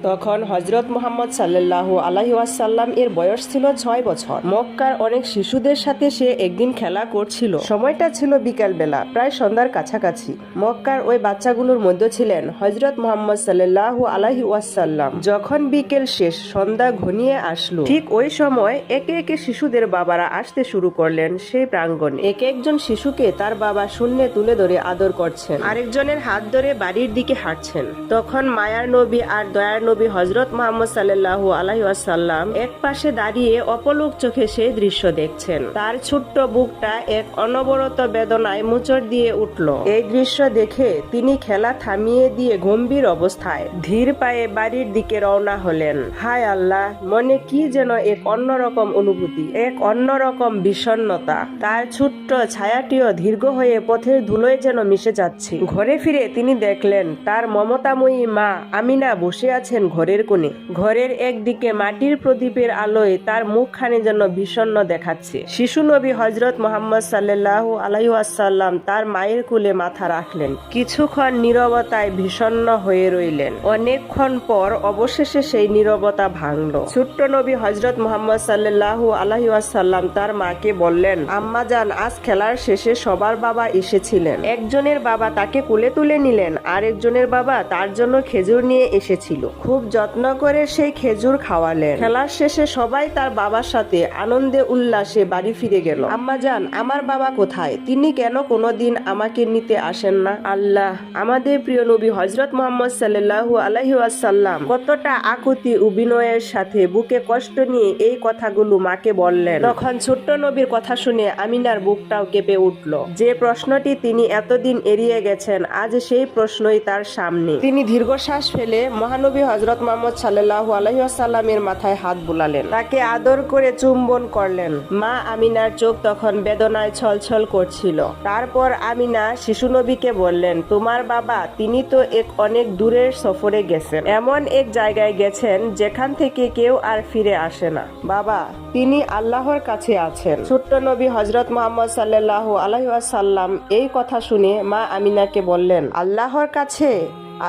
তখন হযরত মুহাম্মদ সাল্লাল্লাহু আলাইহি ওয়াসাল্লাম এর বয়স ছিল 6 বছর। মক্কার অনেক শিশুদের সাথে সে একদিন খেলা করছিল। সময়টা ছিল বিকাল বেলা, প্রায় সন্ধ্যার কাছাকাছি। মক্কার ওই বাচ্চাগুলোর মধ্যে ছিলেন হযরত মুহাম্মদ সাল্লাল্লাহু আলাইহি ওয়াসাল্লাম। যখন বিকেল শেষ, সন্ধ্যা ঘনিয়ে আসলো, ঠিক ওই সময় একে একে শিশুদের বাবারা আসতে শুরু করলেন সেই প্রাঙ্গণে। এক একজন শিশুকে তার বাবা শূন্যে তুলে ধরে আদর করছেন, আরেকজনের হাত ধরে বাড়ির দিকে হাঁটছেন। তখন মায়ার নবী আর দয়ার নবী হযরত মুহাম্মদ সাল্লাল্লাহু আলাইহি ওয়াসাল্লাম এক পাশে দাঁড়িয়ে অপলক চোখে সেই দৃশ্য দেখছেন। তার ছোট্ট বুকটা এক অনবরত বেদনায় মোচড় দিয়ে উঠল। এই দৃশ্য দেখে তিনি খেলা থামিয়ে দিয়ে গম্ভীর অবস্থায় ধীর পায়ে বাড়ির দিকে রওনা হলেন। হায় আল্লাহ, মনে কি যেন এক অন্যরকম অনুভূতি, এক অন্যরকম বিষণ্ণতা। তার ছোট্ট ছায়াটিও দীর্ঘ হয়ে পথের ধুলোয় যেন মিশে যাচ্ছে। ঘরে ফিরে তিনি দেখলেন তার মমতাময়ী মা আমিনা বসে আছেন ঘরের কোণে। ঘরের একদিকে মাটির প্রদীপের আলোয় তার মুখখানি যেন বিষণ্ণ দেখাচ্ছে। শিশু নবী হযরত মুহাম্মদ সাল্লাল্লাহু আলাইহি ওয়াসাল্লাম তার মায়ের কোলে মাথা রাখলেন। কিছুক্ষণ নীরবতায় বিষণ্ণ হয়ে রইলেন। অনেকক্ষণ পর অবশেষে সেই নীরবতা ভাঙল। ছোট্ট নবী হযরত মুহাম্মদ সাল্লাল্লাহু আলাইহি ওয়াসাল্লাম তার মাকে বললেন, আম্মা জান, আজ খেলার শেষে সবার বাবা এসেছিলেন। একজনের বাবা তাকে কোলে তুলে নিলেন, আরেকজনের বাবা তার জন্য খেজুর নিয়ে এসেছিল। খুব যত্ন করে সেই খেজুর খাওয়ালেন। খেলার শেষে সবাই তার বাবার সাথে আনন্দে উল্লাসে বাড়ি ফিরে গেল। আম্মা জান, আমার বাবা কোথায়? তিনি কেন কোনোদিন আমাকে নিতে আসেন না? আল্লাহ, আমাদের প্রিয় নবী হযরত মুহাম্মদ সাল্লাল্লাহু আলাইহি ওয়াসাল্লাম কতটা আকুতি ও বিনয়ের সাথে বুকে কষ্ট নিয়ে এই কথাগুলো মাকে বললেন। তখন ছোট্ট নবীর কথা শুনে আমিনার বুকটাও কেঁপে উঠল। যে প্রশ্নটি তিনি এতদিন এড়িয়ে গেছেন, আজ সেই প্রশ্নই তার সামনে। তিনি দীর্ঘশ্বাস ফেলে মহানবী হযরত মুহাম্মদ সাল্লাল্লাহু আলাইহি ওয়াসাল্লামের মাথায় হাত বুলালেন, তাকে আদর করে চুম্বন করলেন। মা আমিনার চোখ তখন বেদনায় ছলছল করছিল। তারপর আমিনা শিশু নবীকে বললেন, তোমার বাবা, তিনি তো অনেক দূরের সফরে গেছেন, এমন এক জায়গায় গেছেন যেখান থেকে কেউ আর ফিরে আসে না। বাবা, তিনি আল্লাহর কাছে আছেন। ছোট্ট নবী হযরত মুহাম্মদ সাল্লাল্লাহু আলাইহি ওয়াসাল্লাম এই কথা শুনে মা আমিনাকে বললেন, আল্লাহর কাছে?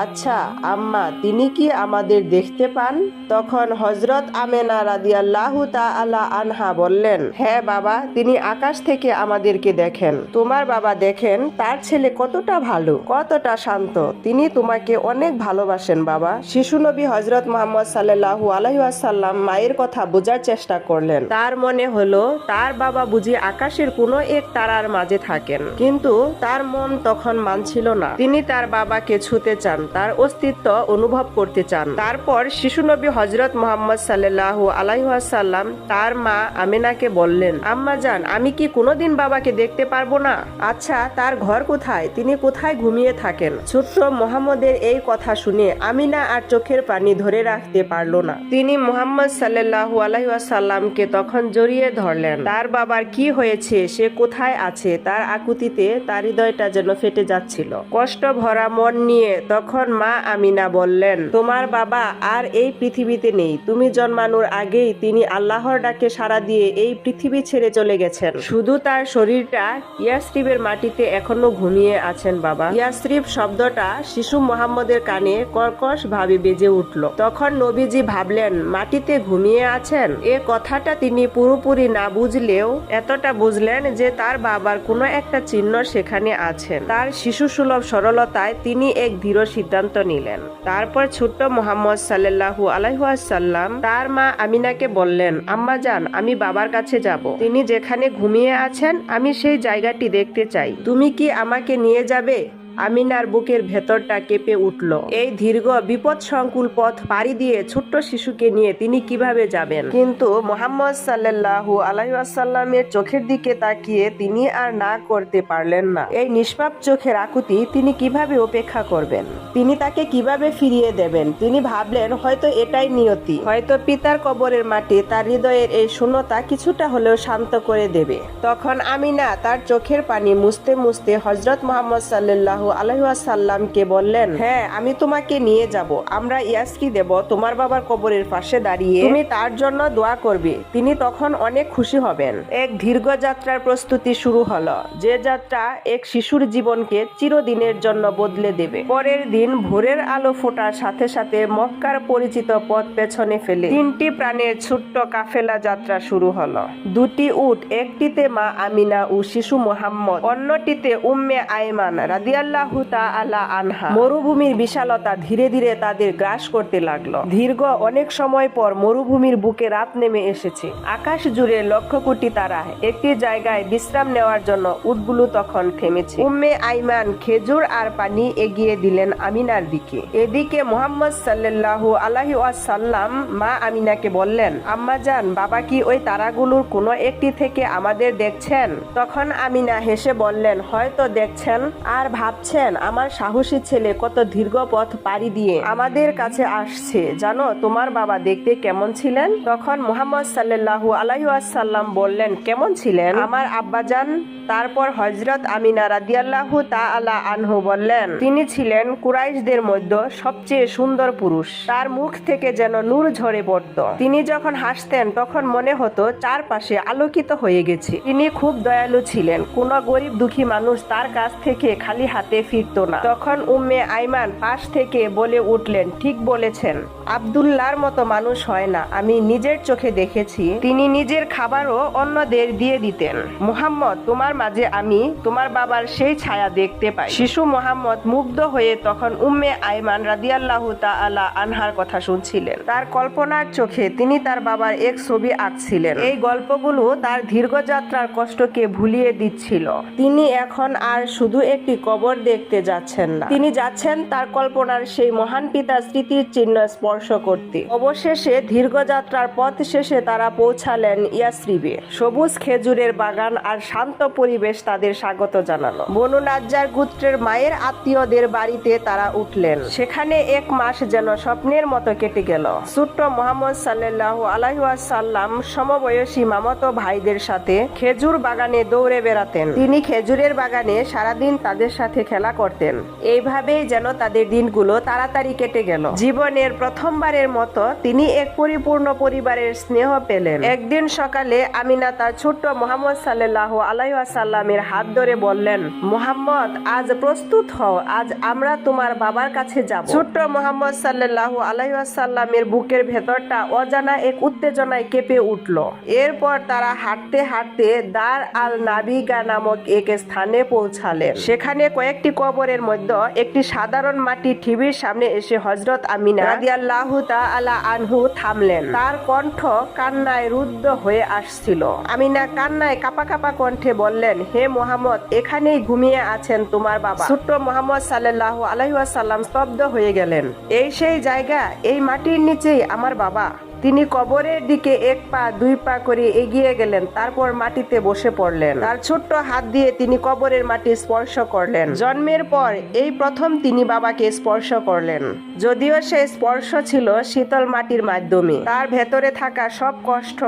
আচ্ছা আম্মা, তিনি কি আমাদের দেখতে পান? তখন হযরত আমেনা রাদিয়াল্লাহু তাআলা আনহা বললেন, হ্যাঁ বাবা, তিনি আকাশ থেকে আমাদেরকে দেখেন। তোমার বাবা দেখেন তার ছেলে কতটা ভালো, কতটা শান্ত। তিনি তোমাকে অনেক ভালোবাসেন বাবা। শিশু নবী হযরত মুহাম্মদ সাল্লাল্লাহু আলাইহি ওয়াসাল্লাম মায়ের কথা বোঝার চেষ্টা করলেন। তার মনে হলো তার বাবা বুঝি আকাশের কোনো এক তারার মাঝে থাকেন, কিন্তু তার মন তখন মানছিল না। তিনি তার বাবাকে ছুতে চান, তার অস্তিত্ব অনুভব করতে চান। তারপর শিশু নবী হযরত মুহাম্মদ সাল্লাল্লাহু আলাইহি ওয়াসাল্লাম তার মা আমিনাকে বললেন, আম্মা জান, আমি কি কোনোদিন বাবাকে দেখতে পারবো না? আচ্ছা, তার ঘর কোথায়? তিনি কোথায় ঘুমিয়ে থাকেন? ছোট্ট মুহাম্মদের এই কথা শুনে আমিনা আর চোখের পানি ধরে রাখতে পারল না। তিনি মুহাম্মদ সাল্লাল্লাহু আলাইহি ওয়াসাল্লামকে তখন জড়িয়ে ধরলেন। তার বাবার কি হয়েছে, সে কোথায় আছে, তার আকুতিতে তার হৃদয়টা যেন ফেটে যাচ্ছিল। কষ্ট ভরা মন নিয়ে তখন মা আমিনা বললেন, তোমার বাবা আর এই পৃথিবীতে নেই। তুমি জন্মানোর আগেই তিনি আল্লাহর ডাকে সাড়া দিয়ে এই পৃথিবী ছেড়ে চলে গেছেন। শুধু তার শরীরটা ইয়াসরিবের মাটিতে এখনো ঘুমিয়ে আছেন বাবা। ইয়াসরিব শব্দটা শিশু মুহাম্মদের কানে কর্কশ ভাবে বেজে উঠল। তখন নবীজি ভাবলেন, মাটিতে ঘুমিয়ে আছেন? এ কথাটা তিনি পুরোপুরি না বুঝলেও এতটা বুঝলেন যে তার বাবার কোনো একটা চিহ্ন সেখানে আছেন। তার শিশু সুলভ সরলতায় তিনি এক দৃঢ় সিদ্ধান্ত নিলেন। তারপর ছোট্ট মুহাম্মদ সাল্লাল্লাহু আলাইহি ওয়াসাল্লাম তার মা আমিনাকে বললেন, আম্মা জান, আমি বাবার কাছে যাব। তিনি যেখানে ঘুমিয়ে আছেন আমি সেই জায়গাটি দেখতে চাই। তুমি কি আমাকে নিয়ে যাবে? আমিনার বুকের ভেতরটা কেঁপে উঠল। এই দীর্ঘ বিপদ সংকুল পথ পাড়ি দিয়ে ছোট্ট শিশুকে নিয়ে তিনি কিভাবে যাবেন? কিন্তু মুহাম্মদ সাল্লাল্লাহু আলাইহি ওয়াসাল্লামের চোখের দিকে তাকিয়ে তিনি আর না করতে পারলেন না। এই নিষ্পাপ চোখের আকুতি তিনি কিভাবে উপেক্ষা করবেন? তিনি তাকে কিভাবে ফিরিয়ে দেবেন? তিনি ভাবলেন হয়তো এটাই নিয়তি, হয়তো পিতার কবরের মাটি তার হৃদয়ের এই শূন্যতা কিছুটা হলেও শান্ত করে দেবে। তখন আমিনা তার চোখের পানি মুছতে মুছতে হযরত মুহাম্মদ সাল্লাল্লাহু আলাইহি ওয়াসাল্লামকে বললেন, হ্যাঁ আমি তোমাকে নিয়ে যাব, আমরা ইয়াসরি দেব তোমার বাবার কবরের পাশে দাঁড়িয়ে তুমি তার জন্য দোয়া করবে, তিনি তখন অনেক খুশি হবেন। এক দীর্ঘ যাত্রার প্রস্তুতি শুরু হলো, যে যাত্রা এক শিশুর জীবনকে চিরদিনের জন্য বদলে দেবে। পরের দিন ভোরের আলো ফোটার সাথে সাথে মক্কার পরিচিত পথ পেছনে ফেলে 3টি প্রাণের ছোট্ট কাফেলা যাত্রা শুরু হলো। 2টি উট, একটিতে মা আমিনা ও শিশু মুহাম্মদ, অন্যটিতে উম্মে আয়মান রাদিয়াল্লাহু তাআলা আনহা। মরুভূমির বিশালতা ধীরে ধীরে তাদের গ্রাস করতে লাগলো। দীর্ঘ অনেক সময় পর মরুভূমির বুকে রাত নেমে এসেছে। আকাশ জুড়ে লক্ষ কোটি তারা। একটি জায়গায় বিশ্রাম নেওয়ার জন্য উটগুলো তখন থেমেছে। উম্মে আইমান খেজুর আর পানি এগিয়ে দিলেন আমিনার দিকে। এদিকে মুহাম্মদ সাল্লাল্লাহু আলাইহি ওয়াসাল্লাম মা আমিনাকে বললেন, আম্মাজান, বাবা কি ওই তারাগুলোর কোনো একটি থেকে আমাদের দেখছেন? তখন আমিনা হেসে বললেন, হয়তো দেখছেন আর ভাবছেন আমার সাহসী ছেলে কত দীর্ঘ পথ পাড়ি দিয়ে আমাদের কাছে আসছে। জানো তোমার বাবা দেখতে কেমন ছিলেন? তখন মুহাম্মদ সাল্লাল্লাহু আলাইহি ওয়াসাল্লাম বললেন, কেমন ছিলেন আমার আব্বাজান? তারপর হযরত আমিনা রাদিয়াল্লাহু তাআলা আনহু বললেন, তিনি ছিলেন কুরাইশদের মধ্যে সবচেয়ে সুন্দর পুরুষ। তার মুখ থেকে যেন নূর ঝরে পড়ত। তিনি যখন হাসতেন তখন মনে হতো চারপাশে আলোকিত হয়ে গেছে। তিনি খুব দয়ালু ছিলেন, কোনো গরিব দুঃখী মানুষ তার কাছ থেকে খালি হাতে ফিরত না। তখন উম্মে আইমান পাশ থেকে বলে উঠলেন, ঠিক বলেছেন, আব্দুল্লাহর মতো মানুষ হয় না। আমি নিজের চোখে দেখেছি, তিনি নিজের খাবারও অন্যদের দিয়ে দিতেন। মুহাম্মদ, তোমার মাঝে আমি তোমার বাবার সেই ছায়া দেখতে পাই। শিশু মুহাম্মদ মুগ্ধ হয়ে তখন উম্মে আইমান রাদিয়াল্লাহু তাআলা আনহার কথা শুনছিলেন। তার কল্পনার চোখে তিনি তার বাবার এক ছবি আঁকছিলেন। এই গল্পগুলো তার দীর্ঘ যাত্রার কষ্টকে ভুলিয়ে দিচ্ছিল। তিনি এখন আর শুধু একটি কবর দেখতে যাচ্ছেন না, তিনি যাচ্ছেন তার কল্পনার সেই মহান পিতার স্মৃতির চিহ্ন স্পর্শ করতে। অবশেষে দীর্ঘ যাত্রার পথ শেষে তারা পৌঁছালেন ইয়াসরিবে। সবুজ খেজুরের বাগান আর শান্ত পরিবেশ তাদের স্বাগত জানালো। বনু নাজ্জার গোত্রের মায়ের আত্মীয়দের বাড়িতে তারা উঠলেন। সেখানে 1 মাস যেন স্বপ্নের মতো কেটে গেল। ছোট্ট মুহাম্মদ সাল্লাল্লাহু আলাইহি ওয়াসাল্লাম সমবয়সী মামাতো ভাইদের সাথে খেজুর বাগানে দৌড়ে বেড়াতেন। তিনি খেজুরের বাগানে সারাদিন তাদের সাথে খেলা করতেন। এইভাবেই যেন তাদের দিনগুলো তাড়াতাড়ি কেটে গেল। জীবনের প্রথমবারের মতো তিনি এক পরিপূর্ণ পরিবারের স্নেহ পেলেন। একদিন সকালে আমিনা তার ছোট্ট মুহাম্মদ সাল্লাল্লাহু আলাইহি ওয়াসাল্লামের হাত ধরে বললেন, মুহাম্মদ, আজ প্রস্তুত হও, আজ আমরা তোমার বাবার কাছে যাব। ছোট্ট মুহাম্মদ সাল্লাল্লাহু আলাইহি ওয়াসাল্লামের বুকের ভেতরটা অজানা এক উত্তেজনায় কেঁপে উঠল। এরপর তারা হাঁটতে হাঁটতে দার আল নাবিগা নামক এক স্থানে পৌঁছালেন। সেখানে কয়েকটি কবরের মধ্যে একটি সাধারণ মাটির ঢিবির সামনে এসে হযরত আমিনা রাদিয়াল্লাহু তাআলা আনহু থামলেন। তার কণ্ঠ কান্নায় রুদ্ধ হয়ে আসছিল। আমিনা কান্নায় কাঁপা কাঁপা কণ্ঠে বললেন, হে মুহাম্মদ, এখানেই ঘুমিয়ে আছেন তোমার বাবা। ছোট্ট মুহাম্মদ সাল্লাল্লাহু আলাইহি ওয়াসাল্লাম স্তব্ধ হয়ে গেলেন। এই সেই জায়গা, এই মাটির নিচেই আমার বাবা। তিনি কবরের দিকে 1 পা 2 পা করে এগিয়ে গেলেন, তারপর মাটিতে বসে পড়লেন। তার ছোট্ট হাত দিয়ে তিনি কবরের মাটি স্পর্শ করলেন। জন্মের পর এই প্রথম তিনি বাবাকে স্পর্শ করলেন, যদিও সেই স্পর্শ ছিল শীতল মাটির মাধ্যমে। তার ভেতরে থাকা সব কষ্ট,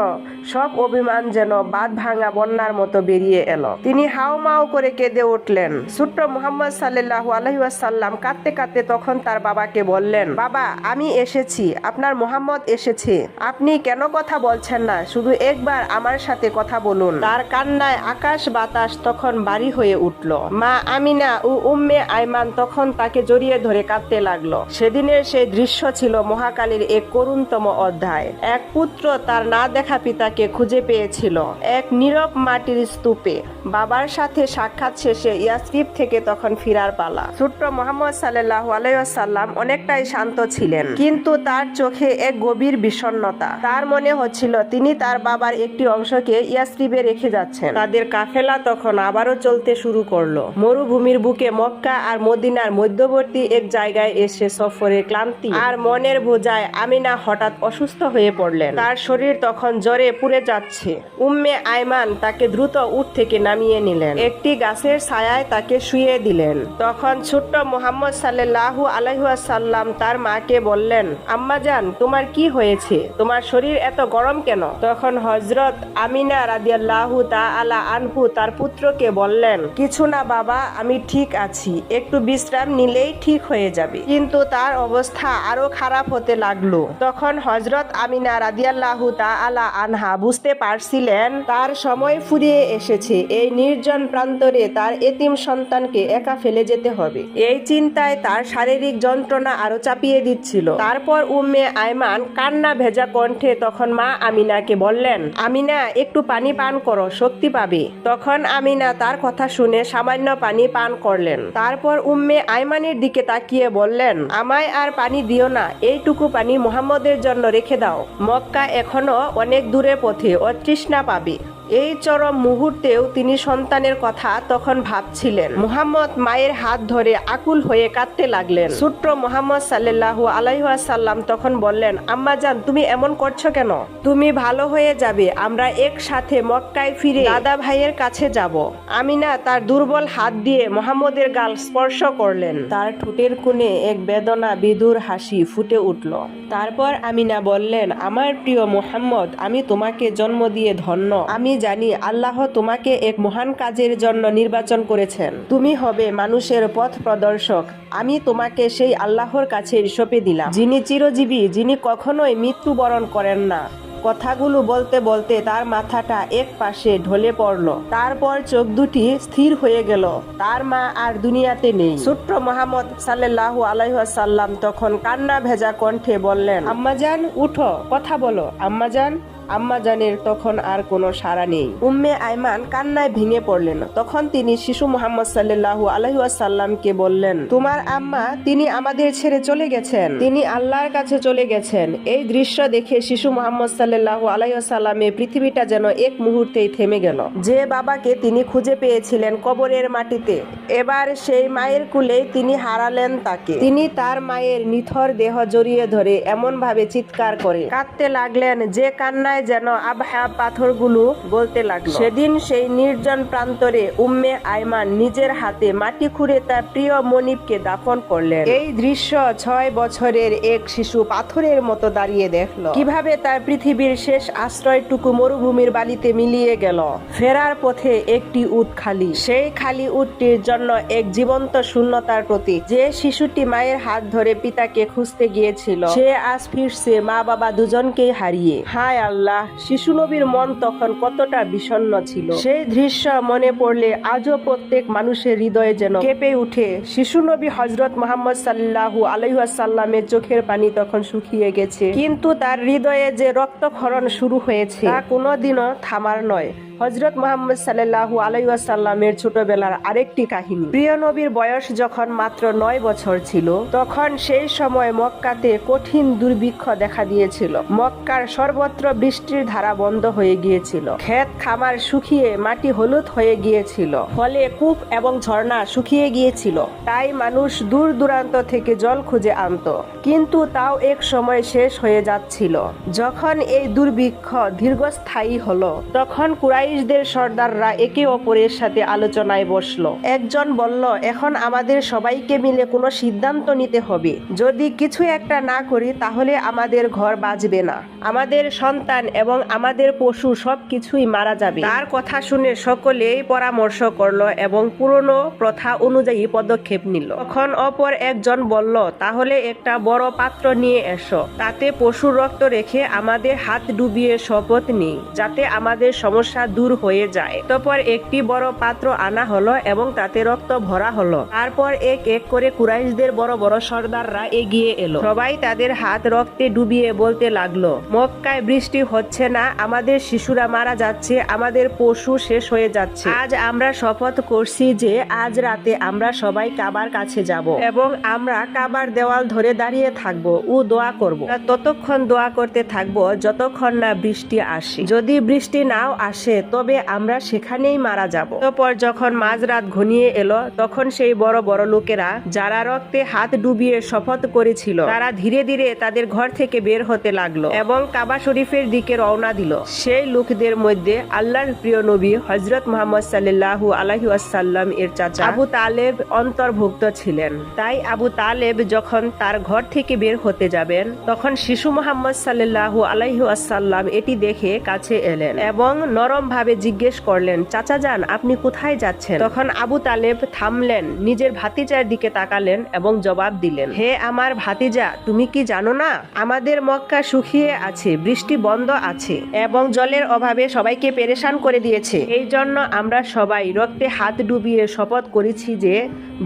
সব অভিমান যেন বাঁধ ভাঙা বন্যার মতো বেরিয়ে এলো। তিনি হাউমাউ করে কেঁদে উঠলেন। ছোট্ট মুহাম্মদ সাল্লাল্লাহু আলাইহি ওয়াসাল্লাম কাঁদতে কাঁদতে তখন তার বাবাকে বললেন, বাবা, আমি এসেছি, আপনার মুহাম্মদ এসেছে। আপনি কেন কথা বলছেন না? শুধু একবার আমার সাথে কথা বলুন। তার কান্নায় আকাশ বাতাস তখন ভারী হয়ে উঠল। মা আমিনা ও উম্মে আইমান তখন তাকে জড়িয়ে ধরে কাঁদতে লাগলো। সেদিনের সেই দৃশ্য ছিল মহাকালীর এক করুণতম অধ্যায়। এক পুত্র তার না দেখা পিতাকে খুঁজে পেয়েছিল এক নীরব মাটির স্তূপে। বাবার সাথে সাক্ষাৎ শেষে ইয়াসরিব থেকে তখন ফিরার পালা। ছোট্ট মুহাম্মদ সাল্লাল্লাহু আলাইহি ওয়াসাল্লাম অনেকটাই শান্ত ছিলেন, কিন্তু তার চোখে এক গভীর বিষণ্ণতা। তার মনে হচ্ছিল তিনি তার বাবার একটি অংশকে ইয়াসরিবে রেখে যাচ্ছেন। তাদের কাফেলা তখন আবারও চলতে শুরু করলো। মরুভূমির বুকে মক্কা আর মদিনার মধ্যবর্তী এক জায়গায় এসে সফরের ক্লান্তি আর মনের বোঝায় আমিনা হঠাৎ অসুস্থ হয়ে পড়লেন। তার শরীর তখন জ্বরে পুড়ে যাচ্ছে। উম্মে আইমান তাকে দ্রুত উট থেকে নামিয়ে নিলেন, একটি গাছের ছায়ায় তাকে শুইয়ে দিলেন। তখন ছোট্ট মুহাম্মদ সাল্লাল্লাহু আলাইহি ওয়াসাল্লাম তার মাকে বললেন, আম্মাজান, তোমার কি হয়েছে? তোমার শরীর এত গরম কেন? তখন হযরত আমিনা রাদিয়াল্লাহু তাআলা আনহু তার পুত্রকে বললেন, কিছু না বাবা, আমি ঠিক আছি, একটু বিশ্রাম নিলেই ঠিক হয়ে যাবে। কিন্তু তার অবস্থা আরো খারাপ হতে লাগলো। তখন হযরত আমিনা রাদিয়াল্লাহু তাআলা আনহা বুঝতে পারছিলেন তার সময় ফুরিয়ে এসেছে। এই নির্জন প্রান্তরে তার এতিম সন্তানকে একা ফেলে যেতে হবে। এই চিন্তায় তার শারীরিক যন্ত্রণা আরো চাপিয়ে দিচ্ছিল। তারপর উম্মে আয়মান কান্না ভেজা কণ্ঠে তখন মা আমিনাকে বললেন, আমিনা একটু পানি পান করো, শক্তি পাবে। তখন আমিনা তার কথা শুনে সামান্য পানি পান করলেন। তারপর উম্মে আয়মানের দিকে তাকিয়ে বললেন, আমায় আর পানি দিও না, এইটুকু পানি মুহাম্মদের জন্য রেখে দাও। মক্কা এখনো অনেক দূরের পথে, ও তৃষ্ণা পাবে। এই চরম মুহূর্তেও তিনি সন্তানের কথা তখন ভাবছিলেন। মুহাম্মদ মায়ের হাত ধরে আকুল হয়ে কাঁদতে লাগলেন। ছোট্ট মুহাম্মদ সাল্লাল্লাহু আলাইহি ওয়াসাল্লাম তখন বললেন, আম্মাজান তুমি এমন করছো কেন? তুমি ভালো হয়ে যাবে, আমরা একসাথে মক্কায় ফিরে দাদা ভাইয়ের কাছে যাব। আমিনা তার দুর্বল হাত দিয়ে মুহাম্মদের গাল স্পর্শ করলেন। তার ঠোঁটের কোণে এক বেদনা বিধুর হাসি ফুটে উঠল। তারপর আমিনা বললেন, আমার প্রিয় মুহাম্মদ, আমি তোমাকে জন্ম দিয়ে ধন্য। আমি জানি আল্লাহ তোমাকে এক মহান কাজের জন্য নির্বাচন করেছেন। তুমি হবে মানুষের পথ প্রদর্শক। আমি তোমাকে সেই আল্লাহর কাছে সঁপে দিলাম, যিনি চিরজীবী, যিনি কখনোই মৃত্যুবরণ করেন না। কথাগুলো বলতে বলতে তার মাথাটা এক পাশে ঢলে পড়ল। তারপর চোখ দুটি স্থির হয়ে গেল। তার মা আর দুনিয়াতে নেই। ছোট্ট মুহাম্মদ সাল্লাল্লাহু আলাইহি ওয়াসাল্লাম তখন কান্না ভেজা কণ্ঠে বললেন, আম্মাজান উঠো, কথা বলো। আম্মাজানের তখন আর কোনো সাড়া নেই। উম্মে আয়মান কান্নায় ভেঙে পড়লেন। তখন তিনি শিশু মুহাম্মদ সাল্লাল্লাহু আলাইহি ওয়াসাল্লামকে বললেন, তোমার আম্মা, তিনি আমাদের ছেড়ে চলে গেছেন, তিনি আল্লাহর কাছে চলে গেছেন। এই দৃশ্য দেখে শিশু মুহাম্মদ সাল্লাল্লাহু আলাইহি ওয়াসাল্লামের পৃথিবীটা যেন এক মুহূর্তেই থেমে গেল। যে বাবাকে তিনি খুঁজে পেয়েছিলেন কবরের মাটিতে, এবার সেই মায়ের কুলেই তিনি হারালেন তাকে। তিনি তার মায়ের নিথর দেহ জড়িয়ে ধরে এমন ভাবে চিৎকার করে কাঁদতে লাগলেন যে কান্নায় যেন আবহা পাথরগুলো গলতে লাগলো। সেদিন সেই নির্জন প্রান্তরে উম্মে আয়মান নিজের হাতে মাটি খুঁড়ে তার প্রিয় মনিবকে দাফন করলেন। এই দৃশ্য 6 বছরের এক শিশু পাথরের মতো দাঁড়িয়ে দেখলো কিভাবে তার পৃথিবীর শেষ আশ্রয়টুকু মরুভূমির বালিতে মিলিয়ে গেল। ফেরার পথে একটি উট খালি, সেই খালি উটটির জন্য এক জীবন্ত শূন্যতার প্রতীক। যে শিশুটি মায়ের হাত ধরে পিতাকে খুঁজতে গিয়েছিল, সে আজ ফিরছে মা বাবা দুজনকেই হারিয়ে। হায় আল্লাহ, শিশু নবীর মন তখন কতটা বিষণ্ণ ছিল। সেই দৃশ্য মনে পড়লে আজও প্রত্যেক মানুষের হৃদয়ে যেন কেঁপে উঠে। শিশু নবী হযরত মুহাম্মদ সাল্লাল্লাহু আলাইহি ওয়াসাল্লামের চোখের পানি তখন শুকিয়ে গেছে, কিন্তু তার হৃদয়ে যে রক্তক্ষরণ শুরু হয়েছে তা কোনোদিনও থামার নয়। হযরত মুহাম্মদ সাল্লাল্লাহু আলাইহি ওয়াসাল্লামের ছোটবেলার আরেকটি কাহিনী। প্রিয় নবীর বয়স যখন মাত্র 9 বছর ছিল, তখন সেই সময় মক্কাতে কঠিন দুর্ভিক্ষ দেখা দিয়েছিল। মক্কার সর্বত্র বৃষ্টির ধারা বন্ধ হয়ে গিয়েছিল। ক্ষেত খামার শুকিয়ে মাটি হলুদ হয়ে গিয়েছিল। ফলে কূপ এবং ঝর্ণা শুকিয়ে গিয়েছিল। তাই মানুষ দূর দূরান্ত থেকে জল খুঁজে আনত, কিন্তু তাও এক সময় শেষ হয়ে যাচ্ছিল। যখন এই দুর্ভিক্ষ দীর্ঘস্থায়ী হলো, তখন কুরাইশদের সর্দাররা একে অপরের সাথে আলোচনায় বসলো। একজন বলল, এখন আমাদের সবাইকে মিলে কোনো সিদ্ধান্ত নিতে হবে। যদি কিছু একটা না করি তাহলে আমাদের ঘর বাঁচবে না, আমাদের সন্তান এবং আমাদের পশু সবকিছুই মারা যাবে। তার কথা শুনে সকলেই পরামর্শ করলো এবং পুরনো প্রথা অনুযায়ী পদক্ষেপ নিল। তখন অপর একজন বলল, তাহলে একটা বড় পাত্র নিয়ে এসো, তাতে পশুর রক্ত রেখে আমাদের হাত ডুবিয়ে শপথ নিই যাতে আমাদের সমস্যা দূর হয়ে যায়। তারপর একটি বড় পাত্র আনা হলো এবং তাতে রক্ত ভরা হলো। তারপর এক এক করে কুরাইশদের বড় বড় সর্দাররা এগিয়ে এলো। সবাই তাদের হাত রক্তে ডুবিয়ে বলতে লাগলো, মক্কায় বৃষ্টি হচ্ছে না, আমাদের শিশুরা মারা যাচ্ছে, আমাদের পশু শেষ হয়ে যাচ্ছে। আজ আমরা শপথ করছি যে আজ রাতে আমরা সবাই কাবার কাছে যাব এবং আমরা কাবার দেওয়াল ধরে দাঁড়িয়ে থাকব ও দোয়া করব। ততক্ষণ দোয়া করতে থাকব যতক্ষণ না বৃষ্টি আসে। যদি বৃষ্টি নাও আসে তবে আমরা সেখানেই মারা যাব। তারপর যখন মাঝরাত ঘনিয়ে এলো, তখন সেই বড় বড় লোকেরা যারা রক্তে হাত ডুবিয়ে শপথ করেছিল, তারা ধীরে ধীরে তাদের ঘর থেকে বের হতে লাগলো এবং কাবা শরীফের দিকে দিকে রওনা দিল। সেই লোকদের মধ্যে আল্লাহর প্রিয় নবী হযরত মুহাম্মদ সাল্লাল্লাহু আলাইহি ওয়াসাল্লাম এর চাচা আবু তালেব অন্তর্ভুক্ত ছিলেন। তাই আবু তালেব যখন তার ঘর থেকে বের হতে যাবেন, তখন শিশু মুহাম্মদ সাল্লাল্লাহু আলাইহি ওয়াসাল্লাম এটি দেখে কাছে এলেন এবং নরম ভাবে জিজ্ঞেস করলেন, চাচা যান, আপনি কোথায় যাচ্ছেন? তখন আবু তালেব থামলেন, নিজের ভাতিজার দিকে তাকালেন এবং জবাব দিলেন, হে আমার ভাতিজা, তুমি কি জানো না আমাদের মক্কা শুকিয়ে আছে, বৃষ্টি বন্ধ আছে এবং জলের অভাবে সবাইকে পেরেশান করে দিয়েছে। এই জন্য আমরা সবাই রক্তে হাত ডুবিয়ে শপথ করেছি যে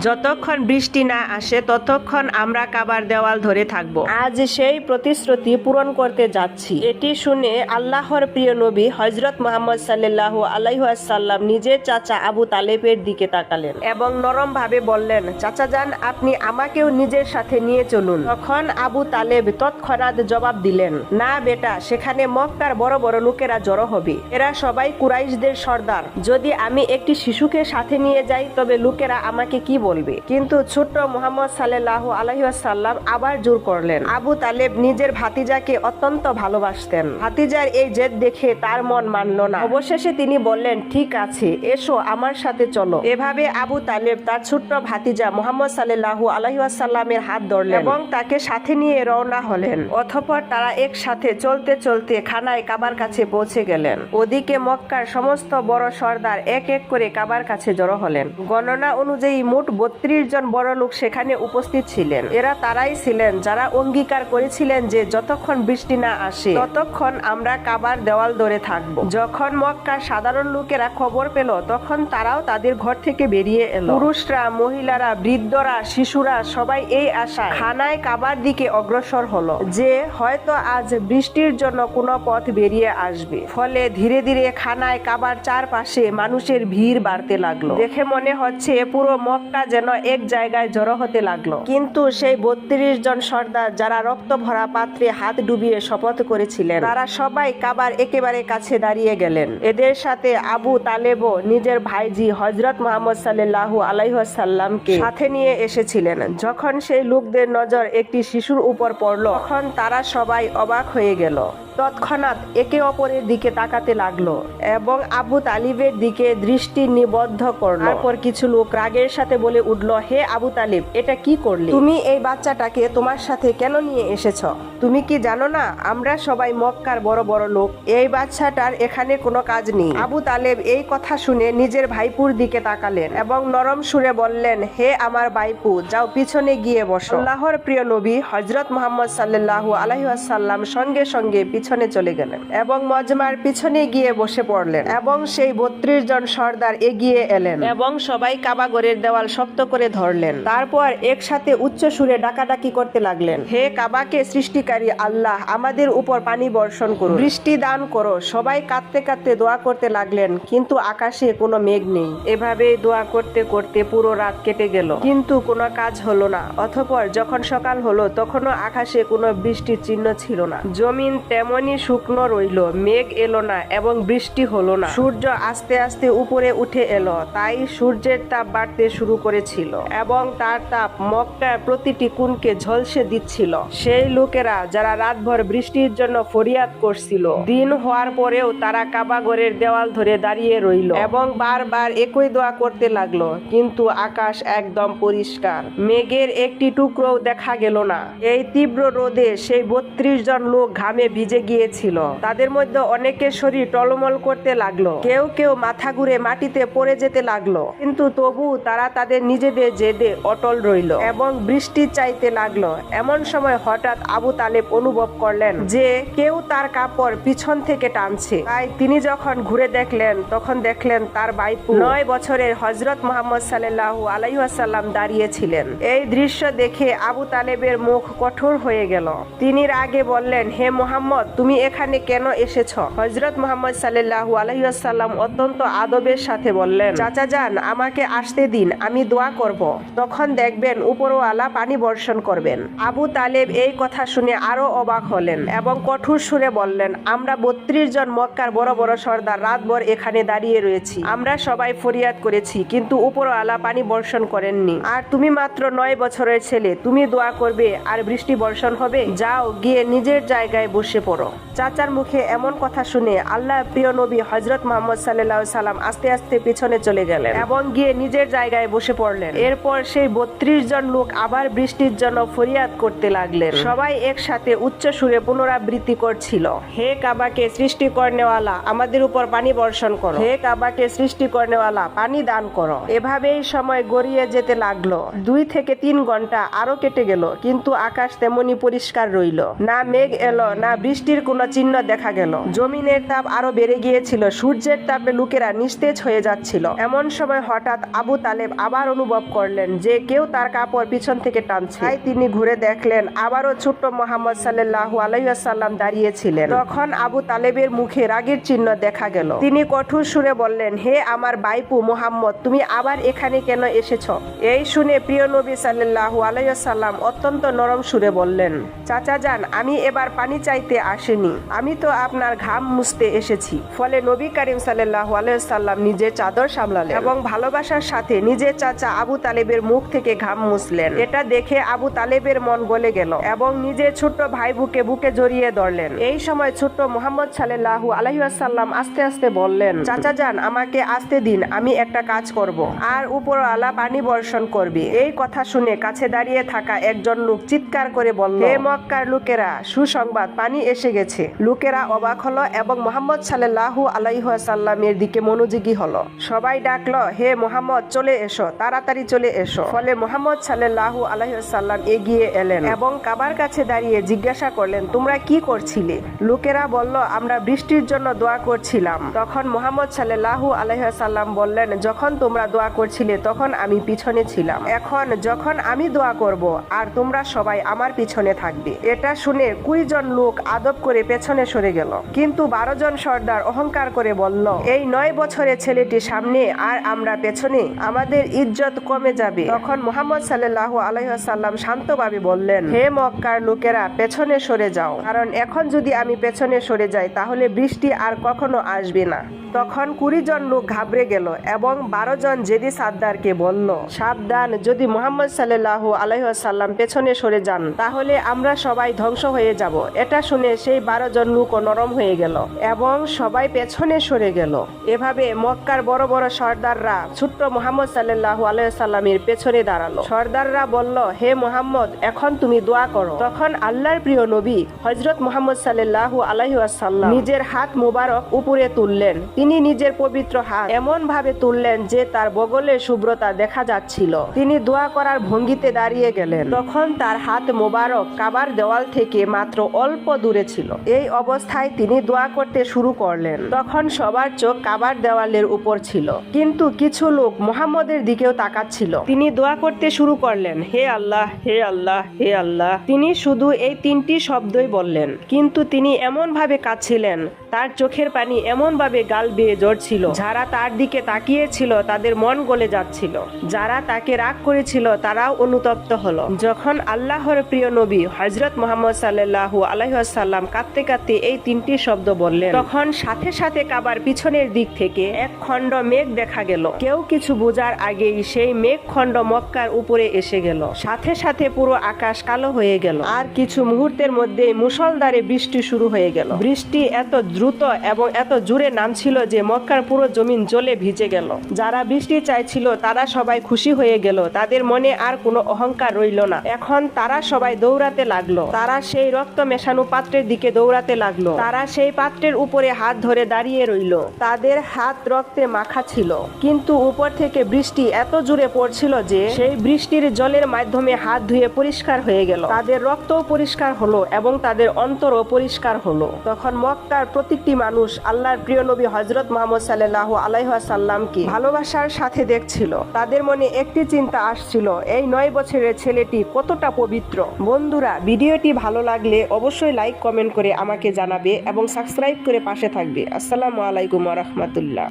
যতক্ষণ বৃষ্টি না আসে ততক্ষণ আমরা কাবার দেওয়াল ধরে থাকব। আজ সেই প্রতিশ্রুতি পূরণ করতে যাচ্ছি। এটি শুনে আল্লাহর প্রিয় নবী হযরত মুহাম্মদ সাল্লাল্লাহু আলাইহি ওয়াসাল্লাম নিজের চাচা আবু তালেবের দিকে তাকালেন এবং নরম ভাবে বললেন, চাচা যান, আপনি আমাকেও নিজের সাথে নিয়ে চলুন। তখন আবু তালেব তৎক্ষণাৎ জবাব দিলেন, না বেটা, সেখানে মক্কার বড় বড় লোকেরা জড়ো হবে। এরা সবাই কুরাইশদের সর্দার। যদি আমি একটি শিশুকে সাথে নিয়ে যাই তবে লোকেরা আমাকে কি বলবে? কিন্তু ছোট্ট মুহাম্মদ সাল্লাল্লাহু আলাইহি ওয়াসাল্লাম আবার জোর করলেন। আবু তালেব নিজের ভাতিজাকে অত্যন্ত ভালোবাসতেন। ভাতিজার এই জেদ দেখে তার মন মানল না। অবশেষে তিনি বললেন, ঠিক আছে, এসো আমার সাথে চলো। এভাবে আবু তালেব তার ছোট্ট ভাতিজা মুহাম্মদ সাল্লাল্লাহু আলাইহি ওয়াসাল্লামের হাত ধরলেন এবং তাকে সাথে নিয়ে রওনা হলেন। অতঃপর তারা একসাথে চলতে চলতে খানায় কাবার কাছে পৌঁছে গেলেন। ওদিকে মক্কার সমস্ত বড় সর্দার এক এক করে কাবার কাছে জড়ো হলেন। গণনা অনুযায়ী মোট 32 জন বড় লোক সেখানে উপস্থিত ছিলেন। এরা তারাই ছিলেন যারা অঙ্গীকার করেছিলেন যে যতক্ষণ বৃষ্টি না আসে ততক্ষণ আমরা কাবার দেওয়াল ধরে থাকব। যখন মক্কার সাধারণ লোকেরা খবর পেল তখন তারাও তাদের ঘর থেকে বেরিয়ে এলো। পুরুষরা, মহিলারা, বৃদ্ধরা, শিশুরা সবাই এই আশায় খানায় কাবার দিকে অগ্রসর হলো যে হয়তো আজ বৃষ্টির জন্য কোনো পথ বেরিয়ে আসবে। ফলে ধীরে ধীরে খানায় কাবার চারপাশে মানুষের ভিড় বাড়তে লাগলো। দেখে মনে হচ্ছে পুরো মক্কা যেন এক জায়গায় জড়ো হতে লাগলো। কিন্তু সেই 32 জন সর্দার যারা রক্ত ভরা পাত্রে হাত ডুবিয়ে শপথ করেছিলেন, তারা সবাই কাবার একেবারে কাছে দাঁড়িয়ে গেলেন। এদের সাথে আবু তালেবও নিজের ভাইজি হযরত মুহাম্মদ সাল্লাল্লাহু আলাইহি ওয়াসাল্লামকে সাথে নিয়ে এসেছিলেন। যখন সেই লোকদের নজর একটি শিশুর উপর পড়ল তখন তারা সবাই অবাক হয়ে গেল। তৎক্ষণাৎ একে অপরের দিকে তাকাতে লাগলো এবং আবু তালিবের দিকে দৃষ্টি নিবদ্ধ করলো। তারপর কিছু লোক রাগের সাথে বলে উঠল, হে আবু তালিব, এটা কি করলে? তুমি এই বাচ্চাটাকে তোমার সাথে কেন নিয়ে এসেছো? তুমি কি জানো না আমরা সবাই মক্কার বড় বড় লোক? এই বাচ্চাটার এখানে কোনো কাজ নেই। আবু তালেব এই কথা শুনে নিজের ভাইপুর দিকে তাকালেন এবং নরম সুরে বললেন, হে আমার ভাইপু, যাও পিছনে গিয়ে বসো। আল্লাহর প্রিয় নবী হযরত মুহাম্মদ সাল্লাল্লাহু আলাইহি ওয়াসাল্লাম সঙ্গে সঙ্গে পিছনে চলে গেলেন এবং মজমার পিছনে গিয়ে বসে পড়লেন এবং সেই 32 জন সর্দার এগিয়ে এলেন এবং সবাই কাবাগরের দেওয়াল শক্ত করে ধরলেন। তারপর একসাথে উচ্চ সুরে ডাকাডাকি করতে লাগলেন, হে কাবাকে সৃষ্টিকারী আল্লাহ, আমাদের উপর পানি বর্ষণ করুন, বৃষ্টি দান করো। সবাই কাঁদতে কাঁদতে দোয়া করতে লাগলেন, কিন্তু আকাশে কোনো মেঘ নেই। এভাবে দোয়া করতে করতে পুরো রাত কেটে গেল, কিন্তু কোনো কাজ হলো না। অতঃপর যখন সকাল হলো তখনও আকাশে কোনো বৃষ্টির চিহ্ন ছিল না। জমিন তেমনি শুকনো রইল, মেঘ এলো না এবং বৃষ্টি হলো না। সূর্য আস্তে আস্তে উপরে উঠে এলো, তাই সূর্যের তাপ বাড়তে শুরু করেছিল এবং তার তাপ মক্কার প্রতিটি কোণকে ঝলসে দিচ্ছিল। সেই লোকেরা যারা রাতভর বৃষ্টির জন্য ফরিয়াদ করছিল, দিন হওয়ার পরেও তারা কাবাগরের দেওয়াল ধরে দাঁড়িয়ে রইল এবং বারবার একই দোয়া করতে লাগলো, কিন্তু আকাশ একদম পরিষ্কার, মেঘের একটি টুকরোও দেখা গেল না। এই তীব্র রোদে সেই 32 জন লোক ঘামে ভিজে গিয়েছিল। তাদের মধ্যে অনেকের শরীর টলমল করতে লাগলো, কেউ কেউ মাথা ঘুরে মাটিতে পড়ে যেতে লাগলো, কিন্তু তবু তারা তাদের নিজেদের জেদে অটল রইল এবং বৃষ্টি চাইতে লাগলো। এমন সময় হঠাৎ আবু তালেব অনুভব করলেন যে কেউ তার কাপড় পিছন থেকে টানছে। তাই তিনি যখন ঘুরে দেখলেন তখন দেখলেন তার ভাইপু 9 বছরের হযরত মুহাম্মদ সাল্লাল্লাহু আলাইহি ওয়াসাল্লাম দাঁড়িয়ে ছিলেন। এই দৃশ্য দেখে আবু তালেবের মুখ কঠোর হয়ে গেল। তিনি রাগে বললেন, হে মুহাম্মদ, তুমি এখানে কেন এসেছো? হযরত মুহাম্মদ সাল্লাল্লাহু আলাইহি ওয়াসাল্লাম অত্যন্ত আদবের সাথে বললেন, চাচা যান, আমাকে আসতে দিন, আমি দোয়া করব, তখন দেখবেন উপরওয়ালা পানি বর্ষণ করবেন। আবু তালেব এই কথা শুনে আরো অবাক হলেন এবং কঠোর সুরে বললেন, আমরা 32 জন মক্কার বড় বড় সর্দার রাতভর এখানে দাঁড়িয়ে রয়েছি, আমরা সবাই ফরিয়াদ করেছি, কিন্তু উপরওয়ালা পানি বর্ষণ করেননি। আর তুমি মাত্র 9 বছরের ছেলে, তুমি দোয়া করবে আর বৃষ্টি বর্ষণ হবে? যাও গিয়ে নিজের জায়গায় বসে পড়ো। চাচার মুখে এমন কথা শুনে আল্লাহ প্রিয় নবী হযরত মুহাম্মদ সাল্লাল্লাহু আলাইহি সাল্লাম আস্তে আস্তে পিছনে চলে গেলেন এবং গিয়ে নিজের জায়গায় বসে পড়লেন। এরপর সেই 32 জন লোক আবার বৃষ্টির জন্য ফরিয়াদ করতে লাগলেন। সবাই একসাথে উচ্চ সুরে পুনরাবৃত্তি করছিল, হে কাবাকে সৃষ্টি করনেওয়ালা, আমাদের উপর পানি বর্ষণ করো, হে কাবাকে সৃষ্টি করনেওয়ালা, পানি দান করো। এভাবেই সময় গড়িয়ে যেতে লাগলো। 2 থেকে 3 ঘন্টা আরো কেটে গেল, কিন্তু আকাশ তেমনি পরিষ্কার রইল না। মেঘ এলো না, বৃষ্টির কোনো চিহ্ন দেখা গেল। জমিনের তাপ আরো বেড়ে গিয়েছিল, সূর্যের তাপে লোকেরা নিস্তেজ হয়ে যাচ্ছিল। এমন সময় হঠাৎ আবু তালেব আবার অনুভব করলেন যে কেউ তার কাপড় পিছন থেকে টানছে। তাই তিনি ঘুরে দেখলেন আবারও ছোট্ট মুহাম্মদ সাল্লাল্লাহু আলাইহি ওয়াসাল্লাম দাঁড়িয়েছিলেন। তখন আবু তালেবের মুখে রাগের চিহ্ন দেখা গেল। তিনি কঠোর সুরে বললেন, হে আমার ভাইপো মুহাম্মদ, তুমি আবার এখানে কেন এসেছো? এই শুনে প্রিয় নবী সাল্লাল্লাহু আলাইহি ওয়াসাল্লাম অত্যন্ত নরম সুরে বললেন, চাচা যান, আমি এবার পানি চাইতে আসিনি, আমি তো আপনার ঘাম মুছতে এসেছি। ফলে নবী করিম সাল্লাল্লাহু আলাইহি ওয়াসাল্লাম নিজের চাদর সামলালেন এবং ভালোবাসার সাথে নিজের চাচা আবু তালেবের মুখ থেকে ঘাম মুছলেন। এটা দেখে আবু তালেবের মন গলে গেল এবং নিজের ছোট্ট ভাই বুকে জড়িয়ে ধরলেন। এই সময় ছোট্ট মুহাম্মদ সাল্লাল্লাহু আলাইহি ওয়াসাল্লাম আস্তে আস্তে বললেন, চাচা যান, আমাকে আসতে দিন, আমি একটা কাজ করব আর উপরওয়ালা পানি বর্ষণ করবে। এই কথা শুনে কাছে দাঁড়িয়ে থাকা একজন লোক চিৎকার করে বলল, হে মক্কার লোকেরা, সুসংবাদ, পানি এসে গেছে। লোকেরা অবাক হলো এবং মুহাম্মদ সাল্লাল্লাহু আলাইহি ওয়াসাল্লামের দিকে মনোযোগী হলো। সবাই ডাকলো, হে মুহাম্মদ, চলে এসো, তাড়াতাড়ি চলে এসো। ফলে মুহাম্মদ সাল্লাল্লাহু আলাইহি ওয়াসাল্লাম এগিয়ে এলেন এবং কাবার কাছে দাঁড়িয়ে জিজ্ঞাসা করলেন, তোমরা কি করছিলে? লোকেরা বলল, আমরা বৃষ্টির জন্য দোয়া করছিলাম। তখন মুহাম্মদ সাল্লাল্লাহু আলাইহি ওয়াসাল্লাম বললেন, যখন তোমরা দোয়া করছিলে তখন আমি পিছনে ছিলাম, এখন যখন আমি দোয়া করব আর তোমরা সবাই আমার পিছনে থাকবে। এটা শুনে 20 জন লোক আদব করে পেছনে সরে গেল, কিন্তু 12 জন সর্দার অহংকার করে বলল, এই 9 বছরের ছেলেটি সামনে আর আমরা পেছনে, আমাদের ইজ্জত কমে যাবে। তখন মুহাম্মদ সাল্লাল্লাহু আলাইহি ওয়াসাল্লাম শান্তভাবে বললেন, হে মক্কার লোকেরা, পেছনে সরে যাও, কারণ এখন যদি আমি পেছনে সরে যাই তাহলে বৃষ্টি আর কখনো আসবে না। তখন 20 জন লোক ঘাবড়ে গেল এবং 12 জন জেদি সর্দারকে বলল, সাবধান, যদি মুহাম্মদ সাল্লাল্লাহু আলাইহি ওয়াসাল্লাম পেছনে সরে যান তাহলে আমরা সবাই ধ্বংস হয়ে যাব। এটা শুনে সেই 12 জন লোকও নরম হয়ে গেল এবং সবাই পেছনে সরে গেল। এভাবে মক্কার বড় বড় সর্দাররা ছোট্ট মুহাম্মদ সাল্লাল্লাহু আলাইহি ওয়াসাল্লামের পেছনে দাঁড়ালো। সর্দাররা বলল, হে মুহাম্মদ, এখন তুমি দোয়া করো। তখন আল্লাহর প্রিয় নবী হযরত মুহাম্মদ সাল্লাল্লাহু আলাইহি ওয়াসাল্লাম নিজের হাত মুবারক উপরে তুললেন। তিনি নিজের পবিত্র হাত এমন ভাবে তুললেন যে তার বগলের শুভ্রতা দেখা যাচ্ছিল। তিনি দোয়া করার ভঙ্গিতে দাঁড়িয়ে গেলেন। তখন তার হাত মোবারক কাবার দেওয়াল থেকে মাত্র অল্প দূরে ছিল। এই অবস্থায় তিনি দোয়া করতে শুরু করলেন। তখন সবার চোখ কাবার দেওয়ালের উপর ছিল, কিন্তু কিছু লোক মুহাম্মদের দিকেও তাকাচ্ছিল। তিনি দোয়া করতে শুরু করলেন, হে আল্লাহ, হে আল্লাহ, হে আল্লাহ। তিনি শুধু এই 3টি শব্দই বললেন, কিন্তু তিনি এমন ভাবে কাঁদছিলেন, তার চোখের পানি এমন ভাবে গাল বেয়ে ঝরছিল। যারা তার দিকে তাকিয়েছিল তাদের মন গলে যাচ্ছিল, যারা তাকে রাগ করেছিল তারাও অনুতপ্ত হলো। যখন আল্লাহর প্রিয় নবী হযরত মুহাম্মদ সাল্লাল্লাহু আলাইহি ওয়াসাল্লাম কাঁদতে কাঁদতে এই 3টি শব্দ বললেন, তখন সাথে সাথে কাবার পিছনের দিক থেকে এক খণ্ড মেঘ দেখা গেল। কেউ কিছু বোঝার আগেই সেই মেঘ খণ্ড মক্কার উপরে এসে গেল। সাথে সাথে পুরো আকাশ কালো হয়ে গেল আর কিছু মুহূর্তের মধ্যে মুষলধারে বৃষ্টি শুরু হয়ে গেল। বৃষ্টি এত দ্রুত এবং এত জোরে নামছিল যে মক্কার পুরো জমিন জলে ভিজে গেল। যারা বৃষ্টি চাইছিল তারা সবাই খুশি হয়ে গেল, তাদের মনে আর কোনো অহংকার রইল না। এখন তারা সবাই দৌড়াতে লাগলো। তারা সেই রক্ত মেশানো পাত্রের দিকে দৌড়াতে লাগলো। তারা সেই পাত্রের উপরে হাত ধরে দাঁড়িয়ে রইল। তাদের হাত রক্তে মাখা ছিল, কিন্তু উপর থেকে বৃষ্টি এত জোরে পড়ছিল যে সেই বৃষ্টির জলের মাধ্যমে হাত ধুয়ে পরিষ্কার হয়ে গেল। তাদের রক্তও পরিষ্কার হলো এবং তাদের অন্তরও পরিষ্কার হলো। তখন মক্কার প্রত্যেকটি মানুষ আল্লাহর প্রিয় নবী হযরত মুহাম্মদ সাল্লাল্লাহু আলাইহি ওয়াসাল্লামকে ভালোবাসার সাথে দেখছিল। তাদের মনে একটি চিন্তা আসছিল, এই 9 বছরের ছেলেটি কতটা পবিত্র। বন্ধুরা, ভিডিওটি ভালো লাগলে অবশ্যই লাইক কমেন্ট করে আমাকে জানাবে এবং সাবস্ক্রাইব করে পাশে থাকবে। আসসালামু আলাইকুম ওয়া রাহমাতুল্লাহ।